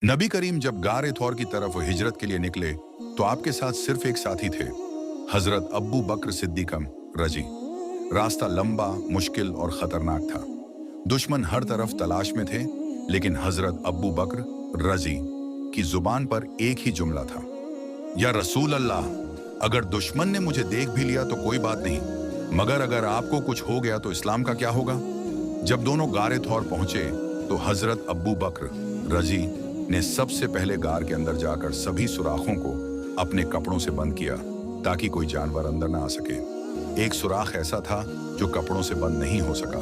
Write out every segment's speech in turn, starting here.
नबी करीम जब गारे थौर की तरफ हिजरत के लिए निकले तो आपके साथ सिर्फ एक साथी थे, हजरत अब्बू बकर सिद्दीकम रजी। रास्ता लंबा, मुश्किल और खतरनाक था। दुश्मन हर तरफ तलाश में थे, लेकिन हजरत अब्बू बकर रजी की जुबान पर एक ही जुमला था, या रसूल अल्लाह, अगर दुश्मन ने मुझे देख भी लिया तो कोई बात नहीं, मगर अगर आपको कुछ हो गया तो इस्लाम का क्या होगा। जब दोनों गारे थौर पहुंचे तो हजरत अब्बू बकर रजी ने सबसे पहले गार के अंदर जाकर सभी सुराखों को अपने कपड़ों से बंद किया ताकि कोई जानवर अंदर ना आ सके। एक सुराख ऐसा था जो कपड़ों से बंद नहीं हो सका,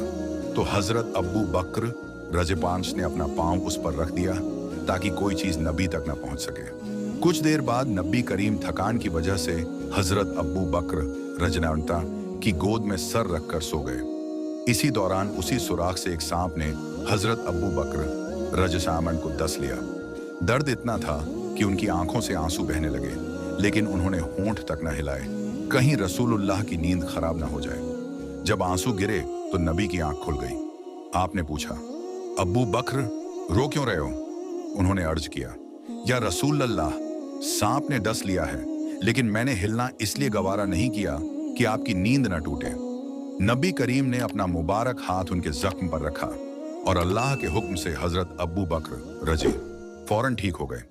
तो हजरत अब्बू बकर रजपांश ने अपना पांव उस पर रख दिया ताकि कोई चीज नबी तक ना पहुंच सके। कुछ देर बाद नबी करीम थकान की वजह से हजरत अब्बू बकर रजनानता की गोद में सर रखकर सो गए। इसी दौरान उसी सुराख से एक सांप ने हजरत अब्बू बकर रजसामन को डस लिया। दर्द इतना था कि उनकी आंखों से आंसू बहने लगे, लेकिन उन्होंने होंठ तक न हिलाए, कहीं रसूलुल्लाह की नींद खराब ना हो जाए। जब आंसू गिरे तो नबी की आंख खुल गई। आपने पूछा, अब्बू बकर रो क्यों रहे हो? उन्होंने अर्ज किया, या रसूलुल्लाह, सांप ने डस लिया है, लेकिन मैंने हिलना इसलिए गवारा नहीं किया कि आपकी नींद न टूटे। नबी करीम ने अपना मुबारक हाथ उनके जख्म पर रखा और अल्लाह के हुक्म से हजरत अब्बू बकर रजी फौरन ठीक हो गए।